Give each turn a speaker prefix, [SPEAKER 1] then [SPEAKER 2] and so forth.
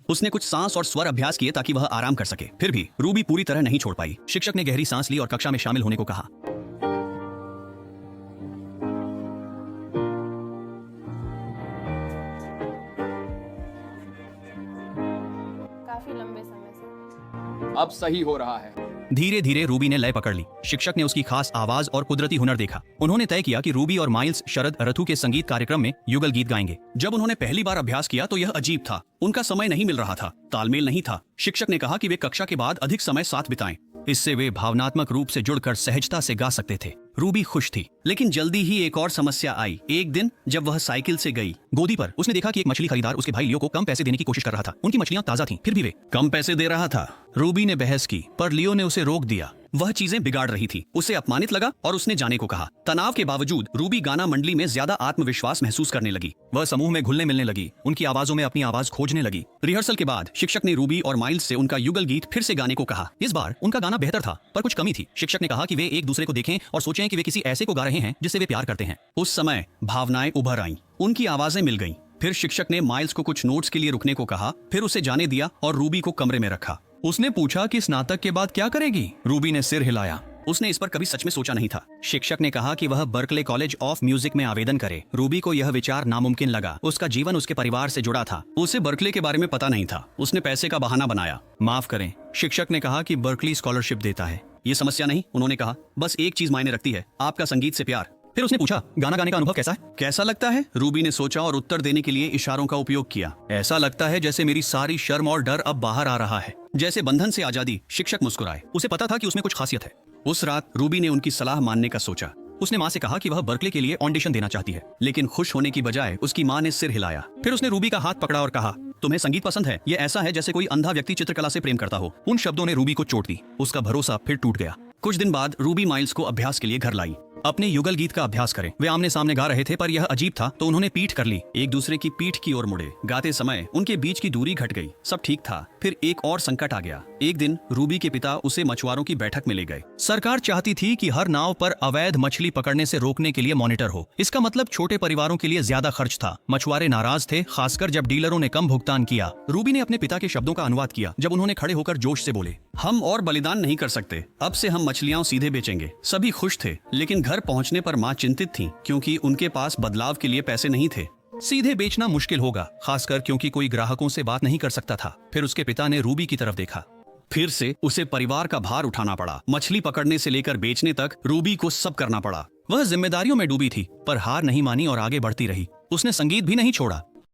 [SPEAKER 1] उसने कुछ सांस और स्वर अभ्यास किए ताकि वह आराम कर सके। फिर भी रूबी पूरी तरह नहीं छोड़ पाई। शिक्षक ने गहरी सांस ली और कक्षा में शामिल होने को कहा।
[SPEAKER 2] काफी लंबे समय से।
[SPEAKER 3] अब सही हो रहा है।
[SPEAKER 1] धीरे धीरे रूबी ने लय पकड़ ली। शिक्षक ने उसकी खास आवाज और कुदरती हुनर देखा। उन्होंने तय किया कि रूबी और माइल्स शरद ऋतु के संगीत कार्यक्रम में युगल गीत गाएंगे। जब उन्होंने पहली बार अभ्यास किया तो यह अजीब था। उनका समय नहीं मिल रहा था, तालमेल नहीं था। शिक्षक ने कहा कि वे कक्षा के बाद अधिक समय साथ बिताएं। इससे वे भावनात्मक रूप से जुड़कर सहजता से गा सकते थे। रूबी खुश थी, लेकिन जल्दी ही एक और समस्या आई। एक दिन जब वह साइकिल से गई गोदी पर, उसने देखा कि एक मछली खरीदार उसके भाई लियो को कम पैसे देने की कोशिश कर रहा था। उनकी मछलियां ताजा थीं, फिर भी वे कम पैसे दे रहा था। रूबी ने बहस की, पर लियो ने उसे रोक दिया। वह चीजें बिगाड़ रही थी। उसे अपमानित लगा और उसने जाने को कहा। तनाव के बावजूद रूबी गाना मंडली में ज्यादा आत्मविश्वास महसूस करने लगी। वह समूह में घुलने मिलने लगी, उनकी आवाजों में अपनी आवाज खोजने लगी। रिहर्सल के बाद शिक्षक ने रूबी और माइल्स से उनका युगल गीत फिर से गाने को कहा। इस बार उनका गाना बेहतर था, पर कुछ कमी थी। शिक्षक ने कहा कि वे एक दूसरे को देखें और सोचें कि वे किसी ऐसे को गा रहे हैं जिससे वे प्यार करते हैं। उस समय भावनाएं उभर आईं, उनकी आवाजें मिल गईं। फिर शिक्षक ने माइल्स को कुछ नोट्स के लिए रुकने को कहा, फिर उसे जाने दिया और रूबी को कमरे में रखा। उसने पूछा कि स्नातक के बाद क्या करेगी? रूबी ने सिर हिलाया। उसने इस पर कभी सच में सोचा नहीं था। शिक्षक ने कहा कि वह बर्कले कॉलेज ऑफ म्यूजिक में आवेदन करे। रूबी को यह विचार नामुमकिन लगा। उसका जीवन उसके परिवार से जुड़ा था। उसे बर्कले के बारे में पता नहीं था। उसने पैसे का बहाना बनाया। माफ करें, शिक्षक ने कहा कि बर्कली स्कॉलरशिप देता है। ये समस्या नहीं, उन्होंने कहा। बस एक चीज मायने रखती है, आपका संगीत से प्यार। फिर उसने पूछा, गाना गाने का अनुभव कैसा है? कैसा लगता है? रूबी ने सोचा और उत्तर देने के लिए इशारों का उपयोग किया। ऐसा लगता है जैसे मेरी सारी शर्म और डर अब बाहर आ रहा है, जैसे बंधन से आजादी। शिक्षक मुस्कुराए। उसे पता था कि उसमें कुछ खासियत है। उस रात रूबी ने उनकी सलाह मानने का सोचा। उसने माँ से कहा कि वह बर्कले के लिए ऑडिशन देना चाहती है, लेकिन खुश होने की बजाय उसकी माँ ने सिर हिलाया। फिर उसने रूबी का हाथ पकड़ा और कहा, तुम्हें संगीत पसंद है? ये ऐसा है जैसे कोई अंधा व्यक्ति चित्रकला से प्रेम करता हो। उन शब्दों ने रूबी को चोट दी। उसका भरोसा फिर टूट गया। कुछ दिन बाद रूबी माइल्स को अभ्यास के लिए घर लाई। अपने युगल गीत का अभ्यास करें। वे आमने सामने गा रहे थे, पर यह अजीब था, तो उन्होंने पीठ कर ली। एक दूसरे की पीठ की ओर मुड़े। गाते समय उनके बीच की दूरी घट गई। सब ठीक था। फिर एक और संकट आ गया। एक दिन रूबी के पिता उसे मछुआरों की बैठक में ले गए। सरकार चाहती थी कि हर नाव पर अवैध मछली पकड़ने से रोकने के लिए मॉनिटर हो। इसका मतलब छोटे परिवारों के लिए ज्यादा खर्च था। मछुआरे नाराज थे, खासकर जब डीलरों ने कम भुगतान किया। रूबी ने अपने पिता के शब्दों का अनुवाद किया जब उन्होंने खड़े होकर जोश से बोले, हम और बलिदान नहीं कर सकते। अब से हम मछलियां सीधे बेचेंगे। सभी खुश थे, लेकिन घर पहुंचने पर माँ चिंतित थी, क्योंकि उनके पास बदलाव के लिए पैसे नहीं थे। सीधे बेचना मुश्किल होगा, खासकर क्योंकि कोई ग्राहकों से बात नहीं कर सकता था। फिर उसके पिता ने रूबी की तरफ देखा। फिर से उसे परिवार का भार उठाना पड़ा। मछली पकड़ने से लेकर बेचने तक रूबी को सब करना पड़ा। वह जिम्मेदारियों में डूबी थी, पर हार नहीं मानी और आगे बढ़ती रही। उसने संगीत भी नहीं छोड़ा।